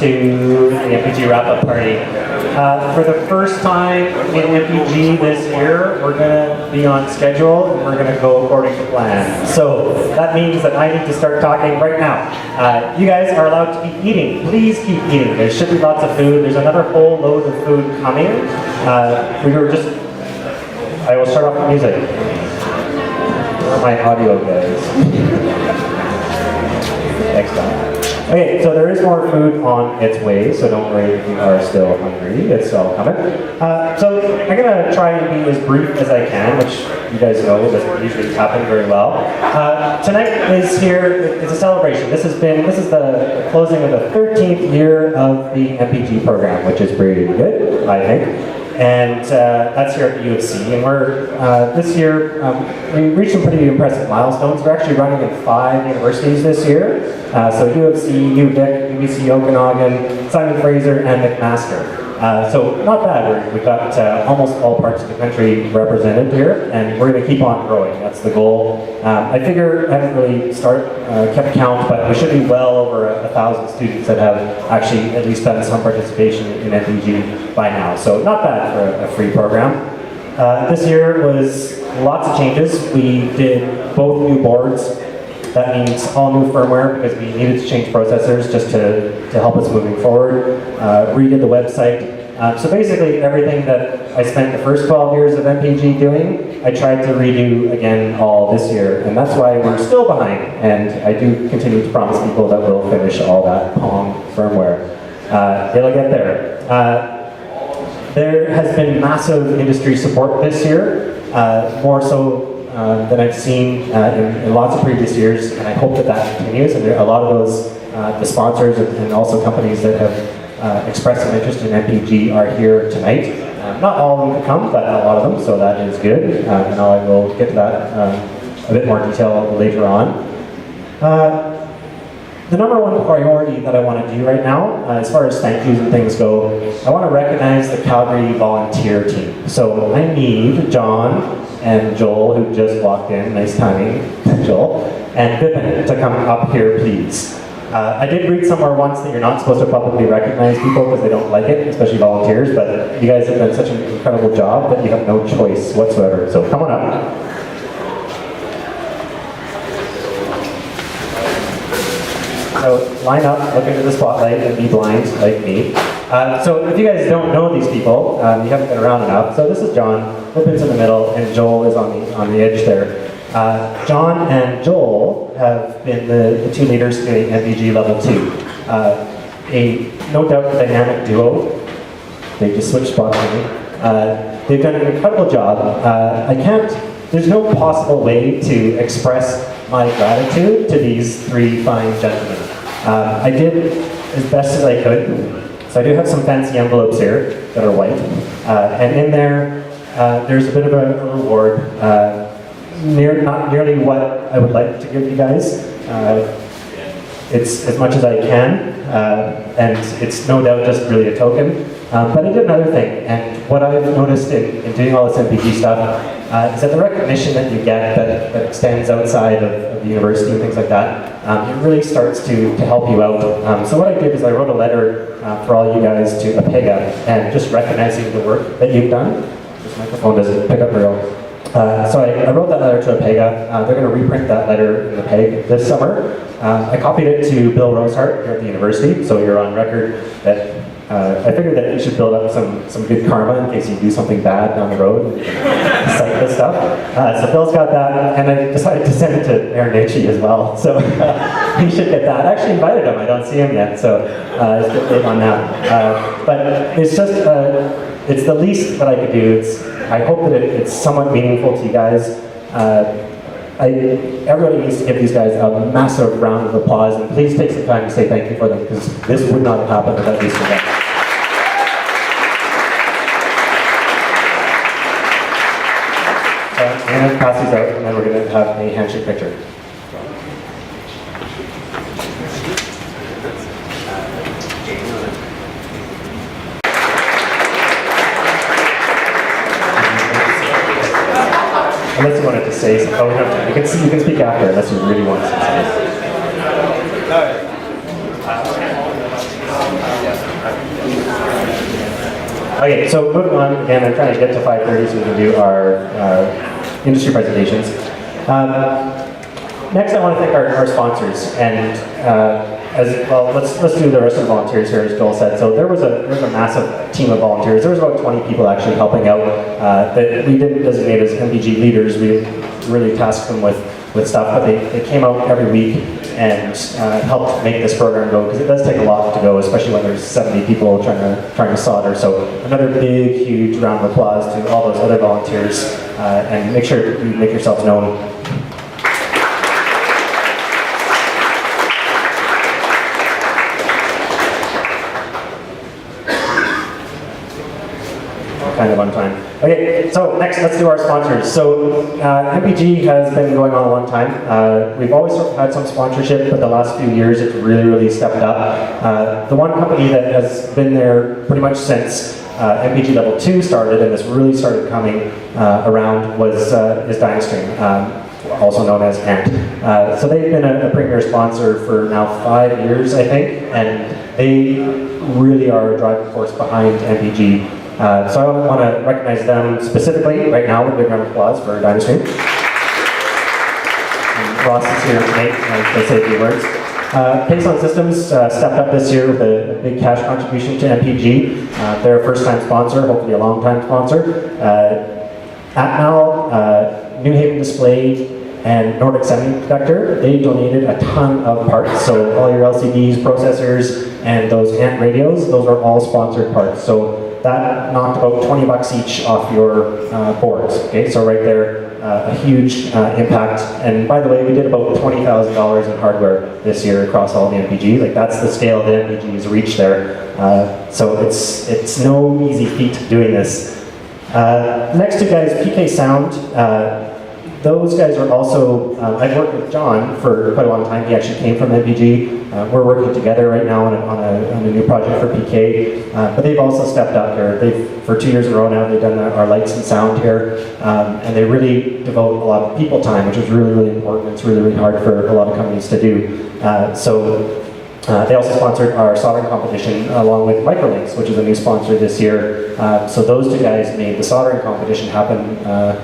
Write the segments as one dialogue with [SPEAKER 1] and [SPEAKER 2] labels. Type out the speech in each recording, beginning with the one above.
[SPEAKER 1] to the MPG Wrap-Up party. For the first time in MPG this year, we're going to be on schedule and we're going to go according to plan. So that means that I need to start talking right now. You guys are allowed to keep eating. Please keep eating. There should be lots of food. There's another whole load of food coming. I will start off with music. Where are my audio guys? Next time. Okay, so there is more food on its way, so don't worry if you are still hungry, it's all coming. So I'm going to try and be as brief as I can, which you guys know doesn't usually happen very well. Tonight is it's a celebration. This is the closing of the 13th year of the MPG program, which is pretty good, I think. And that's here at the U of C. And we're, this year, we reached some pretty impressive milestones. We're actually running in 5 universities this year. So U of C, UVic, UBC Okanagan, Simon Fraser, and McMaster. So not bad. We've got almost all parts of the country represented here, and we're going to keep on growing. That's the goal. I figure I haven't really kept count, but we should be well over 1,000 students that have actually at least done some participation in MPG by now. So not bad for a free program. This year was lots of changes. We did both new boards. That means all new firmware because we needed to change processors just to help us moving forward. Redid the website. So basically everything that I spent the first 12 years of MPG doing, I tried to redo again all this year. And that's why we're still behind. And I do continue to promise people that we'll finish all that Pong firmware. It'll get there. There has been massive industry support this year, more so than I've seen in lots of previous years, and I hope that continues. And there are a lot of those, the sponsors and also companies that have expressed some interest in MPG are here tonight. Not all of them could come, but a lot of them, so that is good. And I will get to that a bit more detail later on. The number one priority that I want to do right now, as far as thank yous and things go, I want to recognize the Calgary volunteer team. So I need John and Joel, who just walked in, nice timing, Joel, and Vipin to come up here, please. I did read somewhere once that you're not supposed to publicly recognize people because they don't like it, especially volunteers, but you guys have done such an incredible job that you have no choice whatsoever. So come on up. So line up, look into the spotlight, and be blind like me. So if you guys don't know these people, you haven't been around enough. So this is John, Vipin's in the middle, and Joel is on the edge there. John and Joel have been the two leaders doing MPG Level 2. A no doubt dynamic duo. They just switched spots with me. They've done an incredible job. There's no possible way to express my gratitude to these 3 fine gentlemen. I did as best as I could. So I do have some fancy envelopes here that are white. And in there, there's a bit of a reward. Not nearly what I would like to give you guys. It's as much as I can. And it's no doubt just really a token. But I did another thing. And what I've noticed in doing all this MPG stuff is that the recognition that you get that extends outside of the university and things like that, it really starts to help you out. So what I did is I wrote a letter for all you guys to APEGA and just recognizing the work that you've done. This microphone doesn't pick up real. So I wrote that letter to APEGA. They're going to reprint that letter in the PEG this summer. I copied it to Bill Rosehart here at the university, so you're on record that I figured that you should build up some good karma in case you do something bad down the road and cite this stuff. So Bill's got that, and I decided to send it to Aaron Nachi as well. So he should get that. I actually invited him. I don't see him yet, so it's good big on that. But it's just, it's the least that I could do. I hope that it's somewhat meaningful to you guys. Everybody needs to give these guys a massive round of applause, and please take some time to say thank you for them, because this would not have happened without these guys. I'm going to pass these out, and then we're going to have a handshake picture. Unless you wanted to say something. Oh, no, you can speak after, unless you really want to say something. All right. Okay, so moving on, again, I'm trying to get to 5:30 so we can do our industry presentations. Next, I want to thank our sponsors, and as well, let's do the rest of the volunteers here, as Joel said. So there was a massive team of volunteers. There was about 20 people actually helping out that we didn't designate as MPG leaders. We really tasked them with stuff, but they came out every week and helped make this program go, because it does take a lot to go, especially when there's 70 people trying to solder. So another big, huge round of applause to all those other volunteers, and make sure you make yourselves known. Kind of on time. Okay, so next, let's do our sponsors. So MPG has been going on a long time. We've always sort of had some sponsorship, but the last few years it's really stepped up. The one company that has been there pretty much since MPG Level 2 started, and this really started coming around, is Dynastream, also known as Ant. So they've been a premier sponsor for now 5 years, I think, and they really are a driving force behind MPG. So I want to recognize them specifically right now with a big round of applause for Dynastream. And Ross is here to say a few words. Pason Systems stepped up this year with a big cash contribution to MPG. They're a first-time sponsor, hopefully a long-time sponsor. Atmal, New Haven Display, and Nordic Semiconductor, they donated a ton of parts. So all your LCDs, processors, and those Ant radios, those are all sponsored parts. So that knocked about 20 bucks each off your boards. Okay, so right there, a huge impact. And by the way, we did about $20,000 in hardware this year across all the MPG. Like, that's the scale that MPG has reached there. So it's no easy feat doing this. Next two guys, PK Sound. Those guys are also, I've worked with John for quite a long time. He actually came from MPG. We're working together right now on a new project for PK, but they've also stepped up here. For 2 years in a row now, they've done our lights and sound here, and they really devote a lot of people time, which is really important. It's really hard for a lot of companies to do. They also sponsored our soldering competition along with Microlinks, which is a new sponsor this year. So those two guys made the soldering competition happen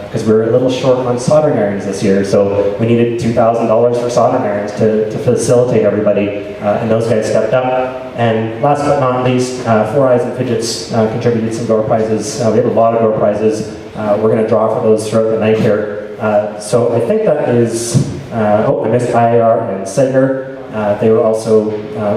[SPEAKER 1] because we were a little short on soldering irons this year. So we needed $2,000 for soldering irons to facilitate everybody, and those guys stepped up. And last but not least, Four Eyes and Fidgets contributed some door prizes. We have a lot of door prizes. We're going to draw for those throughout the night here. So I think that is, I missed IR and Sager. They were also,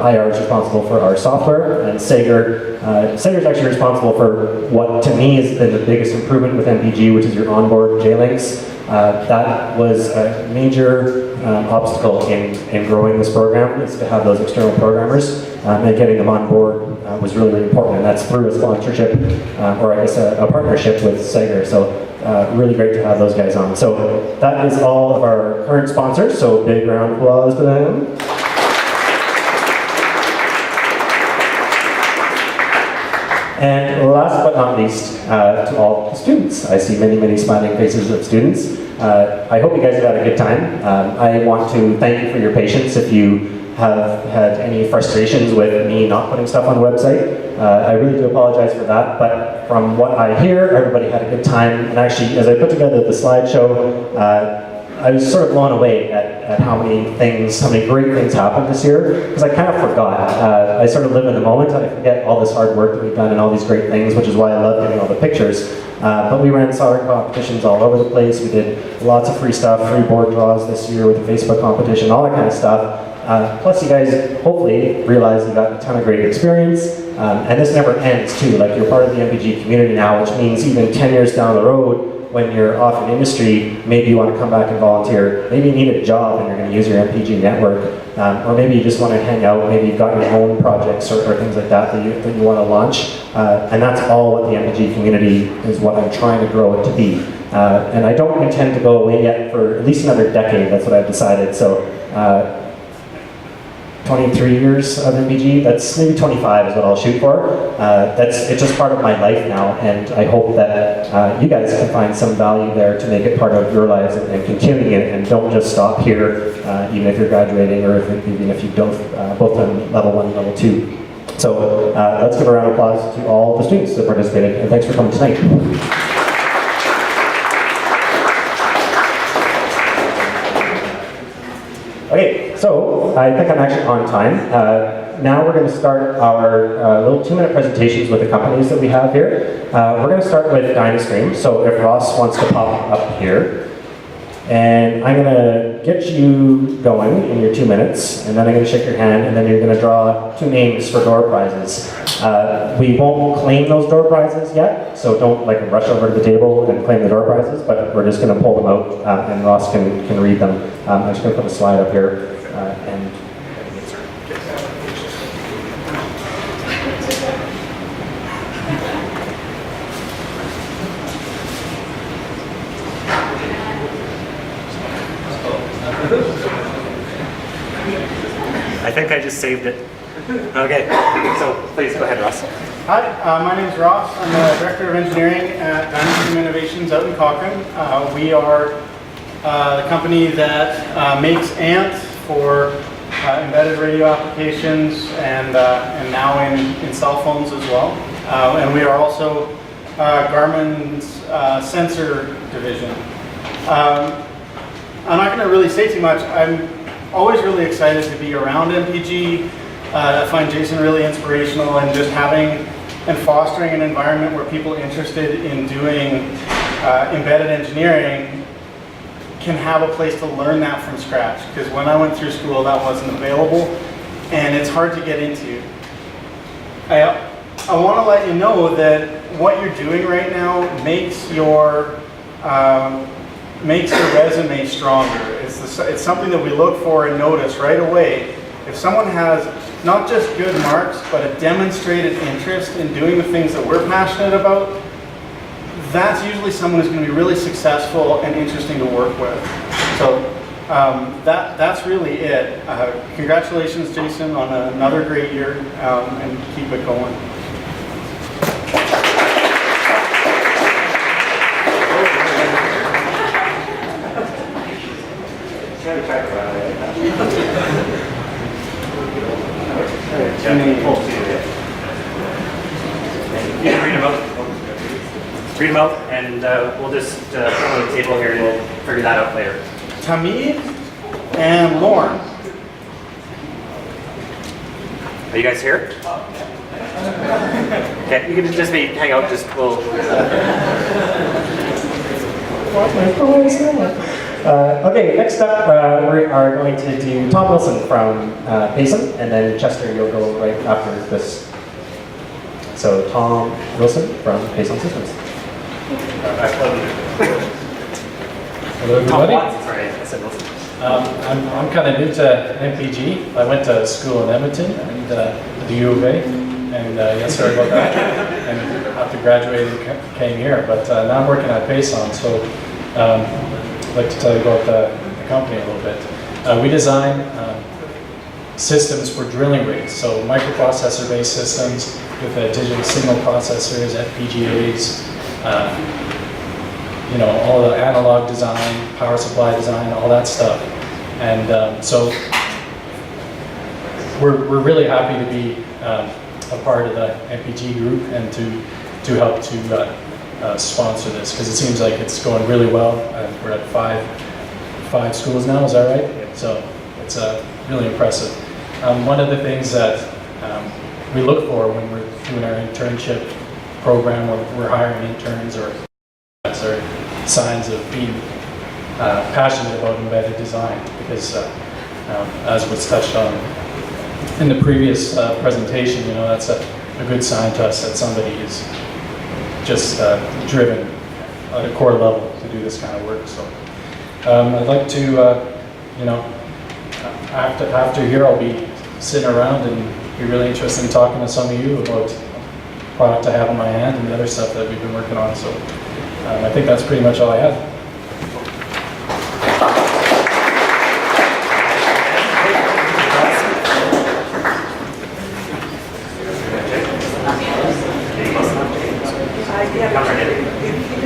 [SPEAKER 1] IR is responsible for our software, and Sager is actually responsible for what to me has been the biggest improvement with MPG, which is your onboard JLinks. That was a major obstacle in growing this program, is to have those external programmers, and getting them on board was really important, and that's through a sponsorship, or I guess a partnership with Sager. So really great to have those guys on. So that is all of our current sponsors, so big round of applause to them. And last but not least, to all the students. I see many smiling faces of students. I hope you guys have had a good time. I want to thank you for your patience. If you have had any frustrations with me not putting stuff on the website, I really do apologize for that, but from what I hear, everybody had a good time. And actually, as I put together the slideshow, I was sort of blown away at how many great things happened this year, because I kind of forgot. I sort of live in the moment. I forget all this hard work that we've done and all these great things, which is why I love getting all the pictures. But we ran soldering competitions all over the place. We did lots of free stuff, free board draws this year with the Facebook competition, all that kind of stuff. Plus, you guys hopefully realize you got a ton of great experience, and this never ends too. Like, you're part of the MPG community now, which means even 10 years down the road, when you're off in industry, maybe you want to come back and volunteer. Maybe you need a job and you're going to use your MPG network, or maybe you just want to hang out. Maybe you've got your own projects or things like that that you want to launch, and that's all what the MPG community is, what I'm trying to grow it to be. And I don't intend to go away yet for at least another decade. That's what I've decided. So 23 years of MPG, that's maybe 25 is what I'll shoot for. It's just part of my life now, and I hope that you guys can find some value there to make it part of your lives and continuing it, and don't just stop here, even if you're graduating or even if you've both done level 1 and level 2. So let's give a round of applause to all the students that participated, and thanks for coming tonight. Okay, so I think I'm actually on time. Now we're going to start our little 2-minute presentations with the companies that we have here. We're going to start with Dynastream, so if Ross wants to pop up here. And I'm going to get you going in your 2 minutes, and then I'm going to shake your hand, and then you're going to draw 2 names for door prizes. We won't claim those door prizes yet, so don't rush over to the table and claim the door prizes, but we're just going to pull them out, and Ross can read them. I'm just going to put a slide up here, and I think I just saved it. Okay, so please go ahead, Ross.
[SPEAKER 2] Hi, my name is Ross. I'm the Director of Engineering at Dynastream Innovations out in Cochrane. We are the company that makes ANT for embedded radio applications and now in cell phones as well. And we are also Garmin's sensor division. I'm not going to really say too much. I'm always really excited to be around MPG. I find Jason really inspirational, and just having and fostering an environment where people interested in doing embedded engineering can have a place to learn that from scratch. Because when I went through school, that wasn't available, and it's hard to get into. I want to let you know that what you're doing right now makes your resume stronger. It's something that we look for and notice right away. If someone has not just good marks, but a demonstrated interest in doing the things that we're passionate about, that's usually someone who's going to be really successful and interesting to work with. So that's really it. Congratulations, Jason, on another great year, and keep it going.
[SPEAKER 1] You can read them out, and we'll just put them on the table here, and we'll figure that out later.
[SPEAKER 2] Tamid and Lauren.
[SPEAKER 1] Are you guys here? Okay, you can just hang out, okay, next up we are going to do Tom Wilson from Payson, and then Chester, you'll go right after this. So Tom Wilson from Payson Systems.
[SPEAKER 3] Hello everybody.
[SPEAKER 1] Sorry, I said Wilson.
[SPEAKER 3] I'm kind of new to MPG. I went to school in Edmonton and the U of A, and yeah, sorry about that. And after graduating, came here, but now I'm working at Payson, so I'd like to tell you about the company a little bit. We design systems for drilling rigs, so microprocessor-based systems with digital signal processors, FPGAs, all the analog design, power supply design, all that stuff. And so we're really happy to be a part of the MPG group and to help to sponsor this, because it seems like it's going really well. We're at five schools now, is that right? So it's really impressive. One of the things that we look for when we're doing our internship program, or we're hiring interns, or signs of being passionate about embedded design, because as was touched on in the previous presentation, that's a good sign to us that somebody is just driven at a core level to do this kind of work. So I'd like to, after here I'll be sitting around and be really interested in talking to some of you about product I have in my hand and the other stuff that we've been working on. So I think that's pretty much all I have.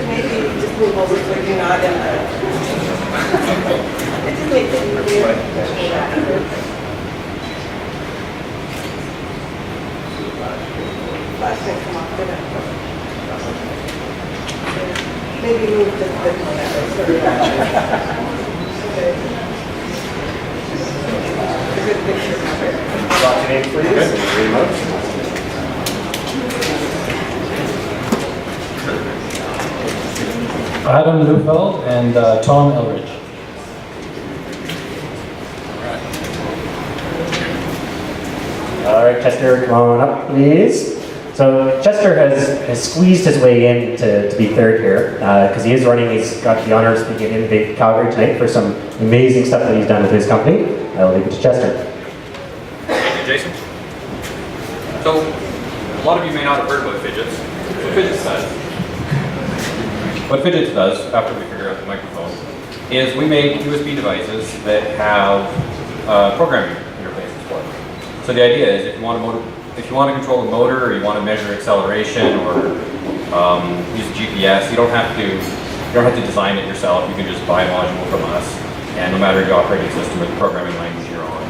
[SPEAKER 4] Maybe just move over so you're not in the... It just makes it easier. flash didn't come up, did it? Maybe move the a good picture of it.
[SPEAKER 1] Got your name, please, and remote.
[SPEAKER 3] Adam Neufeld and Tom Elridge.
[SPEAKER 1] All right, Chester, come on up, please. So Chester has squeezed his way in to be third here because he is running. He's got the honor of speaking at Innovate Calgary tonight for some amazing stuff that he's done with his company. I'll leave it to Chester.
[SPEAKER 5] Thank you, Jason. So, a lot of you may not have heard about Fidgets. What Fidgets does, after we figure out the microphone, is we make USB devices that have programming interfaces for them. So the idea is if you want to control a motor, or you want to measure acceleration, or use GPS, you don't have to design it yourself. You can just buy a module from us, and no matter the operating system or the programming language you're on,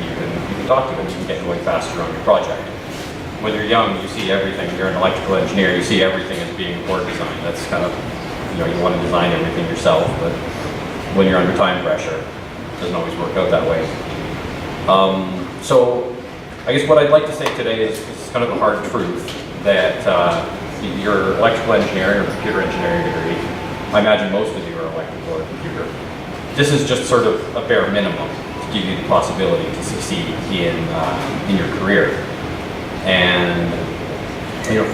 [SPEAKER 5] you can talk to them. You can get going faster on your project. When you're young, you see everything. You're an electrical engineer. You see everything as being board design. That's kind of, you want to design everything yourself, but when you're under time pressure, it doesn't always work out that way. So I guess what I'd like to say today is kind of a hard truth that your electrical engineering or computer engineering degree, I imagine most of you are electrical or computer. This is just sort of a bare minimum to give you the possibility to succeed in your career. And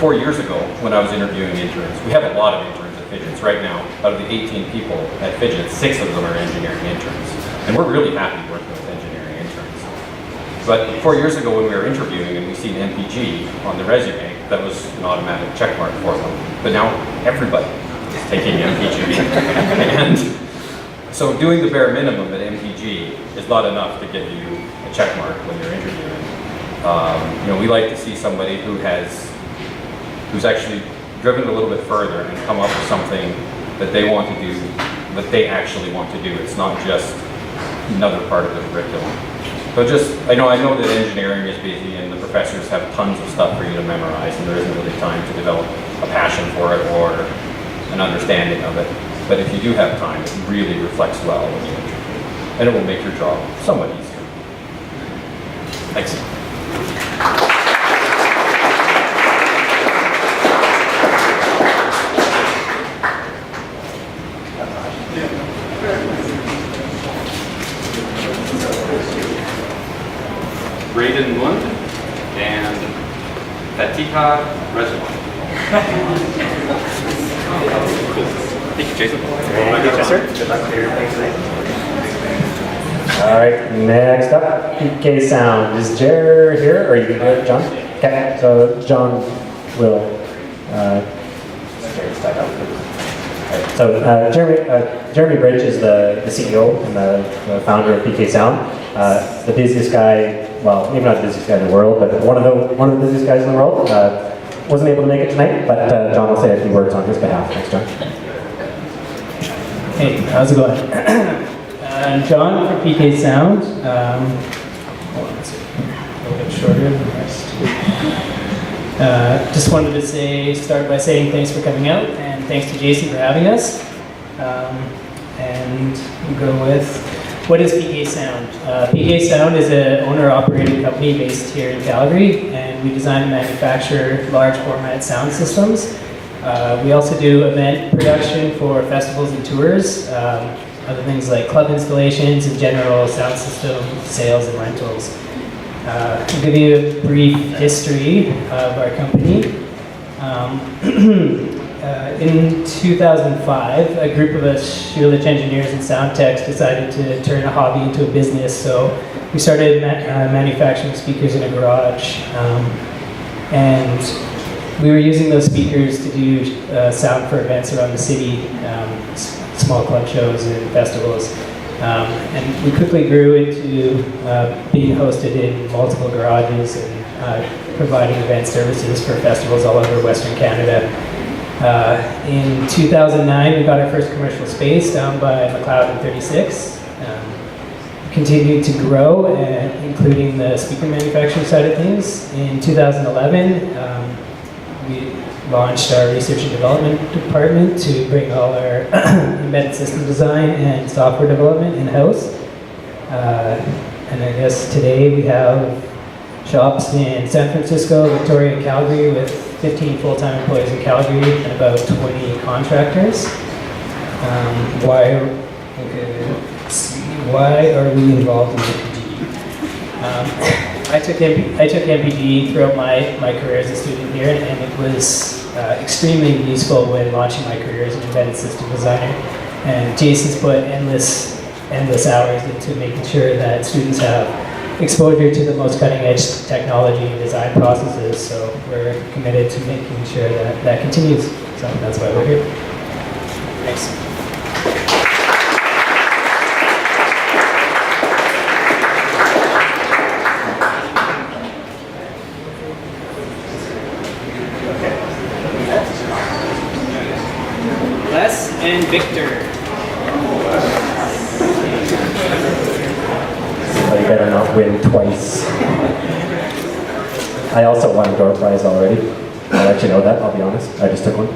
[SPEAKER 5] 4 years ago, when I was interviewing interns, we have a lot of interns at Fidgets right now. Out of the 18 people at Fidgets, 6 of them are engineering interns, and we're really happy working with engineering interns. But 4 years ago, when we were interviewing and we seen MPG on the resume, that was an automatic check mark for them. But now everybody is taking MPG, and so doing the bare minimum at MPG is not enough to get you a check mark when you're interviewing. We like to see somebody who's actually driven a little bit further and come up with something that they want to do, that they actually want to do. It's not just another part of the curriculum. So I know that engineering is busy and the professors have tons of stuff for you to memorize, and there isn't really time to develop a passion for it or an understanding of it. But if you do have time, it really reflects well when you interview, and it will make your job somewhat easier. Thanks. Braden Lund and Fatika Reservoir. Thank you, Jason.
[SPEAKER 1] Thank you, Chester. Good luck with your things today. All right, next up, PK Sound. Is Jer here, or are you going to do it, John? Okay, so John will. So Jeremy Bridge is the CEO and the founder of PK Sound. The busiest guy, well, maybe not the busiest guy in the world, but one of the busiest guys in the world. Wasn't able to make it tonight, but John will say a few words on his behalf. Thanks, John.
[SPEAKER 6] Hey, how's it going? I'm John from PK Sound. Hold on a second. A little bit shorter than the rest. Just wanted to start by saying thanks for coming out, and thanks to Jason for having us. And we'll go with, what is PK Sound? PK Sound is an owner-operated company based here in Calgary, and we design and manufacture large format sound systems. We also do event production for festivals and tours, other things like club installations and general sound system sales and rentals. I'll give you a brief history of our company. In 2005, a group of us Schulich engineers and sound techs decided to turn a hobby into a business, so we started manufacturing speakers in a garage. And we were using those speakers to do sound for events around the city, small club shows and festivals. And we quickly grew into being hosted in multiple garages and providing event services for festivals all over Western Canada. In 2009, we got our first commercial space down by McLeod and 36. Continued to grow, including the speaker manufacturing side of things. In 2011, we launched our research and development department to bring all our embedded system design and software development in-house. And I guess today we have shops in San Francisco, Victoria, and Calgary with 15 full-time employees in Calgary and about 20 contractors. Why are we involved in MPG? I took MPG throughout my career as a student here, and it was extremely useful when launching my career as an embedded system designer. And Jason's put endless hours into making sure that students have exposure to the most cutting-edge technology and design processes. So we're committed to making sure that that continues. So that's why we're here. Thanks.
[SPEAKER 7] Les and Victor.
[SPEAKER 1] So you better not win twice. I also won a door prize already. I'll let you know that, I'll be honest. I just took one.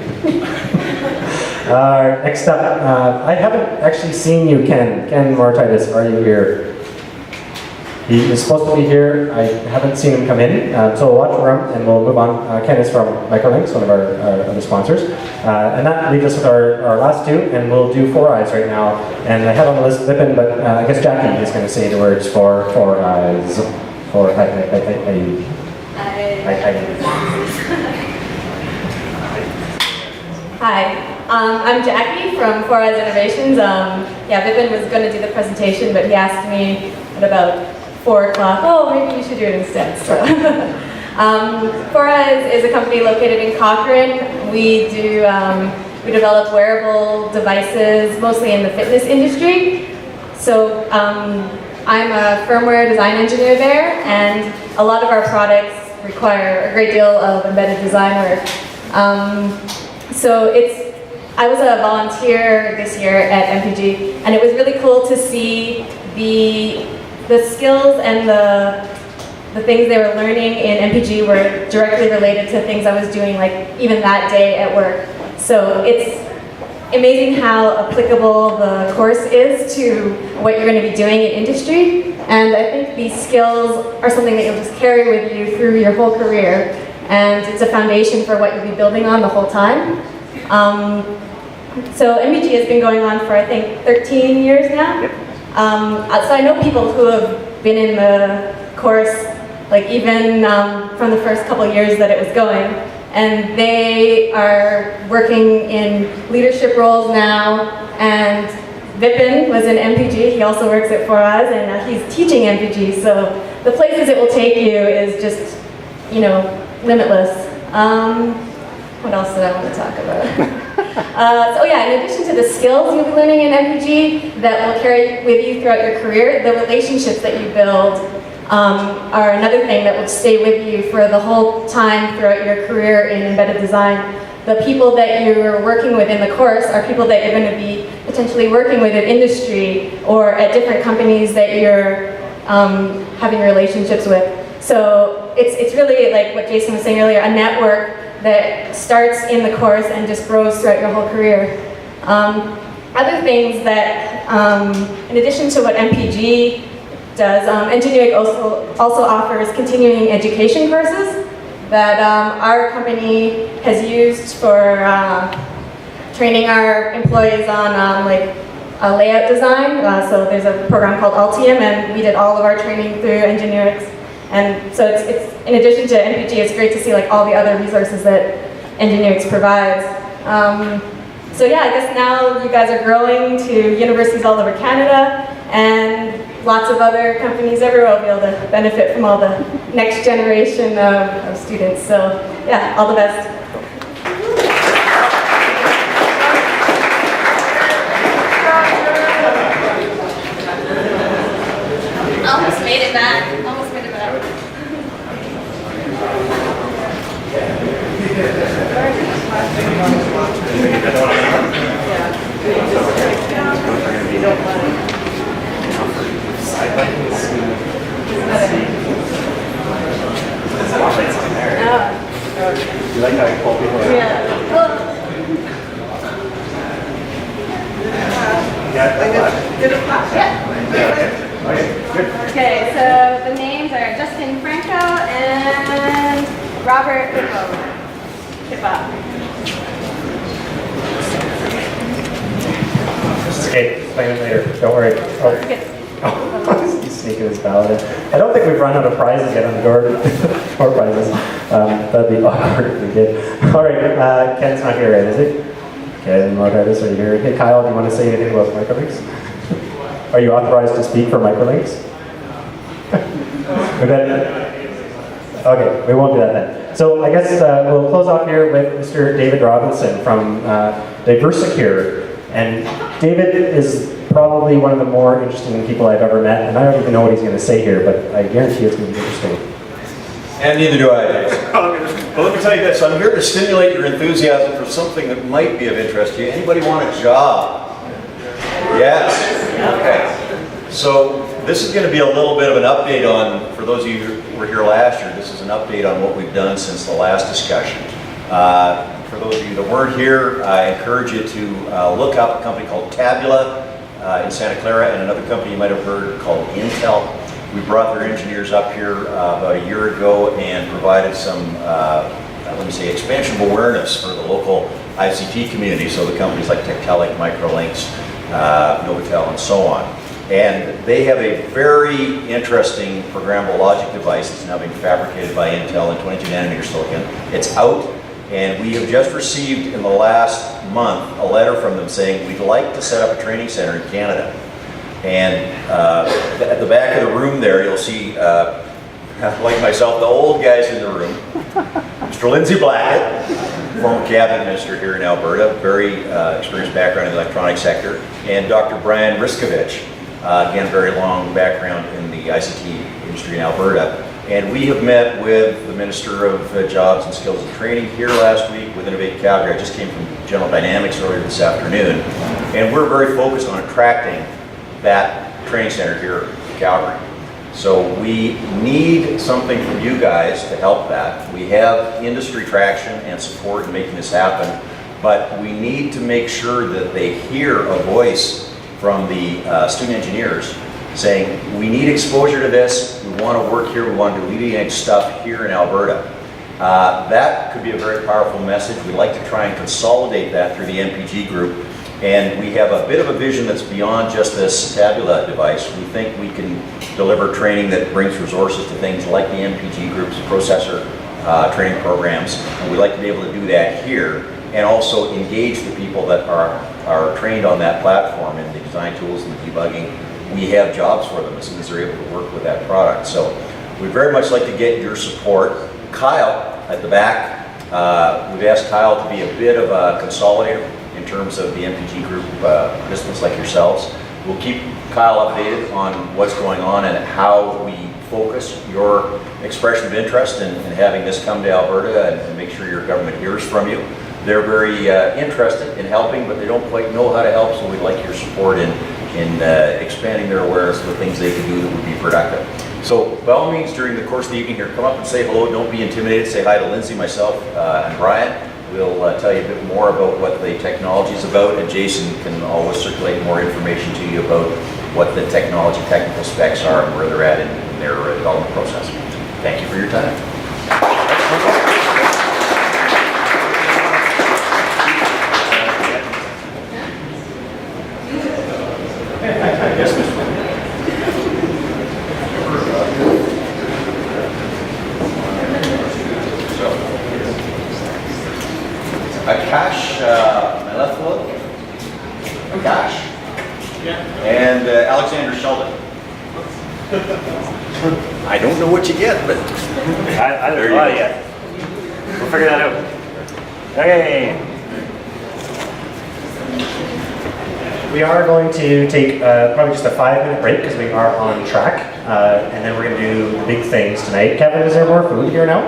[SPEAKER 1] Next up, I haven't actually seen you, Ken. Ken Martitis, are you here? He is supposed to be here. I haven't seen him come in. So we'll watch for him and we'll move on. Ken is from Microlinks, one of our other sponsors. And that leaves us with our last two, and we'll do Four Eyes right now. And I had on the list Vipin, but I guess Jackie is going to say the words for Four Eyes.
[SPEAKER 8] Hi, I'm Jackie from Four Eyes Innovations. Vipin was going to do the presentation, but he asked me at about 4 o'clock, oh, maybe you should do it instead. So, Four Eyes is a company located in Cochrane. We develop wearable devices, mostly in the fitness industry. So I'm a firmware design engineer there, and a lot of our products require a great deal of embedded design work. I was a volunteer this year at MPG, and it was really cool to see the skills and the things they were learning in MPG were directly related to things I was doing, like even that day at work. So it's amazing how applicable the course is to what you're going to be doing in industry. And I think these skills are something that you'll just carry with you through your whole career. And it's a foundation for what you'll be building on the whole time. So MPG has been going on for, I think, 13 years now. So I know people who have been in the course, like even from the first couple years that it was going, and they are working in leadership roles now. And Vipin was in MPG, he also works at Four Eyes, and he's teaching MPG, so the places it will take you is just, limitless. What else did I want to talk about? In addition to the skills you'll be learning in MPG that will carry with you throughout your career, the relationships that you build are another thing that will stay with you for the whole time throughout your career in embedded design. The people that you're working with in the course are people that you're going to be potentially working with in industry or at different companies that you're having relationships with. So it's really, like what Jason was saying earlier, a network that starts in the course and just grows throughout your whole career. Other things that, in addition to what MPG does, engineering also offers continuing education courses that our company has used for training our employees on layout design. So there's a program called Altium, and we did all of our training through Engineerix. And so it's in addition to MPG, it's great to see like all the other resources that Engineerix provides. I guess now you guys are growing to universities all over Canada, and lots of other companies everywhere will be able to benefit from all the next generation of students. So yeah, all the best. Almost made it back.
[SPEAKER 1] You like how
[SPEAKER 4] Good of class.
[SPEAKER 8] Okay, so the names are Justin Franco and Robert Kippa.
[SPEAKER 1] It's okay, explain it later. Don't worry. Oh. He's sneaking his ballot in. I don't think we've run out of prizes yet on the door. More prizes. That'd be awkward if we did. All right, Ken's not here, right, is he? Ken Martinez, are you here? Hey, Kyle, do you want to say anything about microlinks? Are you authorized to speak for microlinks? Okay, we won't do that then. So I guess we'll close off here with Mr. David Robinson from Bursary. And David is probably one of the more interesting people I've ever met, and I don't even know what he's going to say here, but I guarantee it's going to be interesting.
[SPEAKER 7] And neither do I. Well, let me tell you this. I'm here to stimulate your enthusiasm for something that might be of interest to you. Anybody want a job? Yes? Okay. So this is going to be a little bit of an update on, for those of you who were here last year, this is an update on what we've done since the last discussion. For those of you that weren't here, I encourage you to look up a company called Tabula in Santa Clara and another company you might have heard called Intel. We brought their engineers up here about a year ago and provided some, let me say, expansion of awareness for the local ICT community, so the companies like Tectelic, Microlinks, Novotel, and so on. And they have a very interesting programmable logic device that's now being fabricated by Intel in 22 nanometer silicon. It's out, and we have just received in the last month a letter from them saying we'd like to set up a training center in Canada. And at the back of the room there, you'll see, like myself, the old guys in the room. Mr. Lindsay Blackett, former cabinet minister here in Alberta, very experienced background in the electronics sector, and Dr. Brian Riskovich, again, very long background in the ICT industry in Alberta. And we have met with the Minister of Jobs and Skills and Training here last week with Innovate Calgary. I just came from General Dynamics earlier this afternoon. And we're very focused on attracting that training center here in Calgary. So we need something from you guys to help that. We have industry traction and support in making this happen, but we need to make sure that they hear a voice from the student engineers saying, we need exposure to this, we want to work here, we want to do leading edge stuff here in Alberta. That could be a very powerful message. We'd like to try and consolidate that through the MPG group. And we have a bit of a vision that's beyond just this Tabula device. We think we can deliver training that brings resources to things like the MPG group's processor training programs. And we'd like to be able to do that here and also engage the people that are trained on that platform in the design tools and the debugging. We have jobs for them as soon as they're able to work with that product. So we'd very much like to get your support. Kyle at the back, we've asked Kyle to be a bit of a consolidator in terms of the MPG group participants like yourselves. We'll keep Kyle updated on what's going on and how we focus your expression of interest in having this come to Alberta and make sure your government hears from you. They're very interested in helping, but they don't quite know how to help, so we'd like your support in expanding their awareness of the things they can do that would be productive. So by all means, during the course of the evening here, come up and say hello. Don't be intimidated. Say hi to Lindsay, myself, and Brian. We'll tell you a bit more about what the technology is about, and Jason can always circulate more information to you about what the technology technical specs are and where they're at in their development process. Thank you for your time. Yes, Mr. Akash, my left foot. Akash. Yeah. And Alexander Sheldon. I don't know what you get, but
[SPEAKER 1] I don't know yet. We'll figure that out. Okay. We are going to take probably just a 5-minute break because we are on track. And then we're going to do the big things tonight. Kevin, is there more food here now?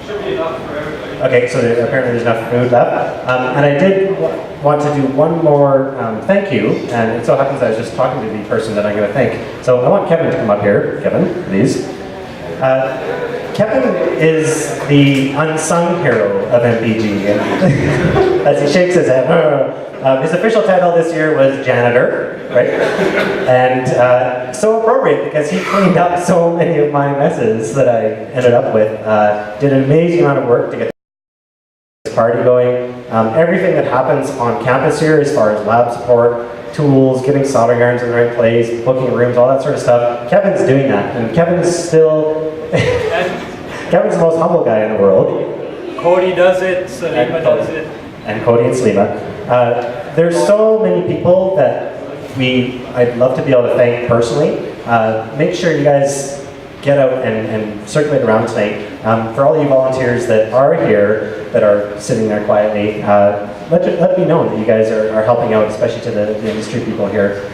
[SPEAKER 2] Should be enough for everybody.
[SPEAKER 1] Okay, so apparently there's enough food left. And I did want to do one more thank you, and it so happens I was just talking to the person that I'm going to thank. So I want Kevin to come up here. Kevin, please. Kevin is the unsung hero of MPG. As he shakes his head. His official title this year was janitor, right? And so appropriate because he cleaned up so many of my messes that I ended up with. Did an amazing amount of work to get this party going. Everything that happens on campus here as far as lab support, tools, getting soldering irons in the right place, booking rooms, all that sort of stuff. Kevin's doing that, and Kevin's still, Kevin's the most humble guy in the world.
[SPEAKER 9] Cody does it, Salima does it.
[SPEAKER 1] And Cody and Salima. There's so many people that I'd love to be able to thank personally. Make sure you guys get out and circulate around tonight. For all you volunteers that are here, that are sitting there quietly, let me know that you guys are helping out, especially to the industry people here,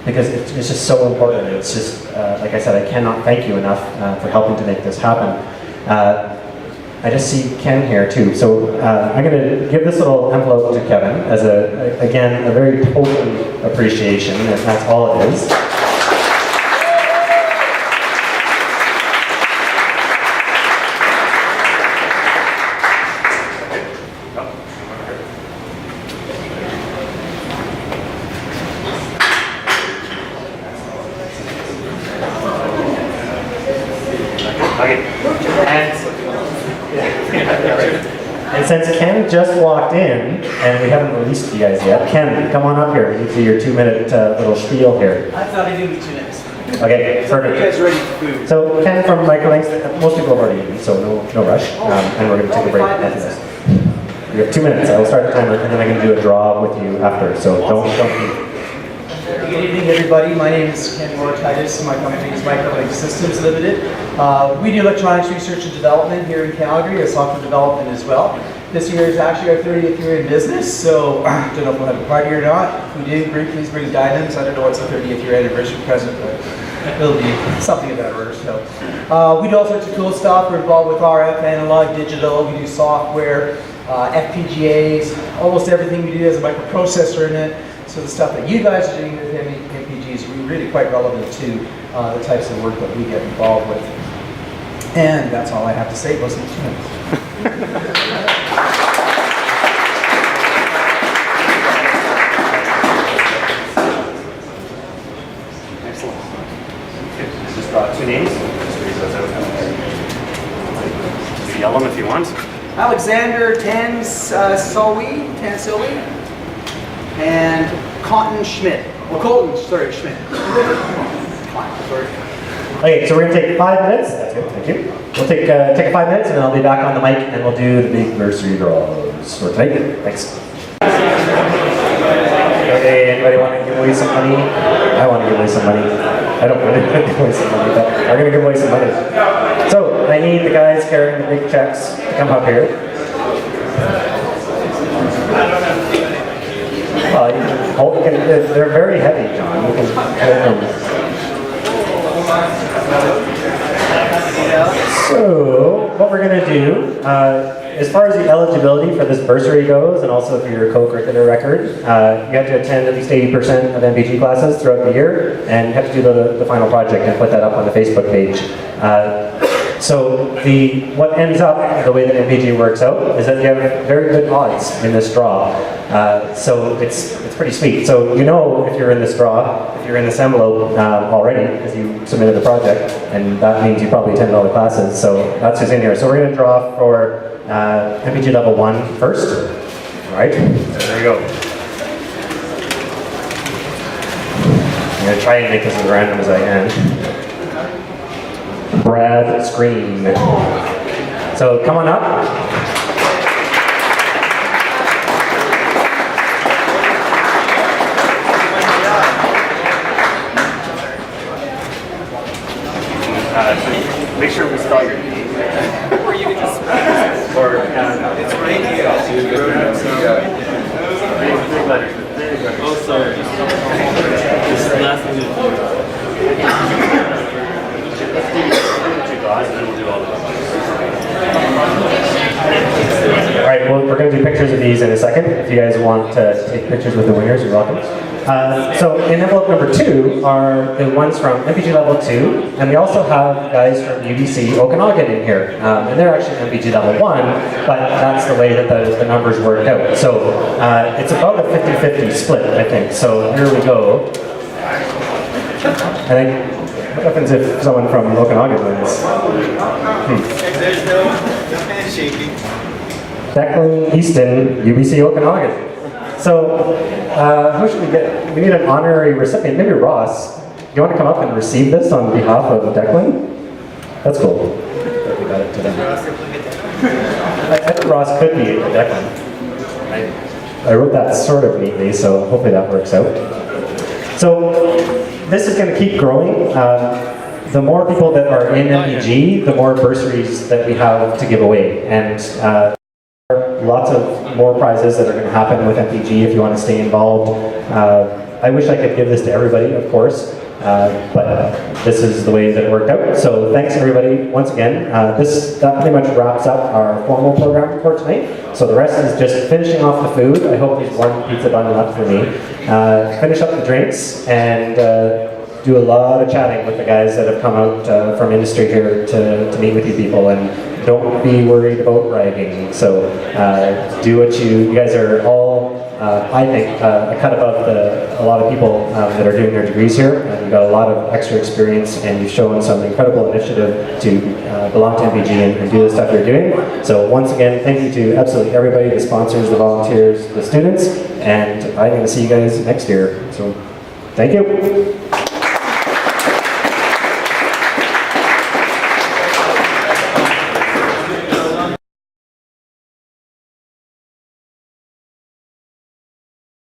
[SPEAKER 1] because it's just so important. It's just, like I said, I cannot thank you enough for helping to make this happen. I just see Ken here too, so I'm going to give this little envelope to Kevin as again, a very potent appreciation, and that's all it is. And since Ken just walked in, and we haven't released you guys yet, Ken, come on up here. We need to do your 2-minute little spiel here.
[SPEAKER 9] I thought I did the 2 minutes.
[SPEAKER 1] Okay, perfect.
[SPEAKER 9] You guys ready for food?
[SPEAKER 1] So Ken from Microlinks, most people have already eaten, so no rush. And we're going to take a break after this. We have 2 minutes. I will start the timer, and then I'm going to do a draw with you after. So don't eat.
[SPEAKER 9] Good evening, everybody. My name is Ken Mortitis. My company is Microlink Systems Limited. We do electronics research and development here in Calgary, as software development as well. This year is actually our 30th year in business, so I don't know if we'll have a party or not. If we do, please bring diamonds. I don't know what's the 30th year anniversary present, but it'll be something of that order. So we do all sorts of cool stuff. We're involved with RF, analog, digital. We do software, FPGAs, almost everything we do has a microprocessor in it. So the stuff that you guys are doing with MPG is really quite relevant to the types of work that we get involved with. And that's all I have to say. Most of the 2 minutes.
[SPEAKER 1] Excellent. Just draw 2 names. Just read those out. You yell them if you want.
[SPEAKER 9] Alexander Tansowi, and Cotton Schmidt. Well, Colton, sorry, Schmidt.
[SPEAKER 1] Okay, so we're going to take 5 minutes. That's good, thank you. We'll take 5 minutes, and then I'll be back on the mic, and we'll do the big bursary draws for tonight. Thanks. Okay, anybody want to give away some money? I want to give away some money. I don't really want to give away some money, but we're going to give away some money. So, I need the guys carrying the big checks to come up here. Well, you can hold, they're very heavy, John. You can hold them. So, what we're going to do, as far as the eligibility for this bursary goes, and also for your co-curricular record, you have to attend at least 80% of MPG classes throughout the year, and you have to do the final project and put that up on the Facebook page. So what ends up, the way that MPG works out, is that you have very good odds in this draw. So it's pretty sweet. So you know if you're in this draw, if you're in this envelope already, because you submitted the project, and that means you probably attended all the classes. So that's who's in here. So we're going to draw for MPG level 1 first. All right, so there you go. I'm going to try and make this as random as I can. Brad Screen. So come on up. Make sure we spell your name. Or you can just or it's right here. Big letters.
[SPEAKER 10] Oh, sorry. This last thing.
[SPEAKER 1] All right, well, we're going to do pictures of these in a second. If if you guys want to take pictures with the winners, you're welcome. So in envelope number 2 are the ones from MPG level 2, and we also have guys from UBC Okanagan in here, and they're actually MPG level 1, but that's the way that the numbers worked out. So it's about a 50-50 split, I think. So here we go. I think, what happens if someone from Okanagan wins?
[SPEAKER 10] There's no handshaking.
[SPEAKER 1] Declan Easton, UBC Okanagan. So, who should we get? We need an honorary recipient. Maybe Ross. Do you want to come up and receive this on behalf of Declan? That's cool. That we got it to them. I think Ross could be Declan. I wrote that sort of neatly, so hopefully that works out. So, this is going to keep growing. The more people that are in MPG, the more bursaries that we have to give away. And lots of more prizes that are going to happen with MPG if you want to stay involved. I wish I could give this to everybody, of course, but this is the way that it worked out. So thanks everybody once again. That pretty much wraps up our formal program for tonight. So the rest is just finishing off the food. I hope there's one pizza bun left for me. Finish up the drinks and do a lot of chatting with the guys that have come out from industry here to meet with you people, and don't be worried about bragging. So do what you guys are all, I think, a cut above a lot of people that are doing their degrees here. You've got a lot of extra experience, and you've shown some incredible initiative to belong to MPG and do the stuff you're doing. So once again, thank you to absolutely everybody, the sponsors, the volunteers, the students, and I'm going to see you guys next year. So thank you.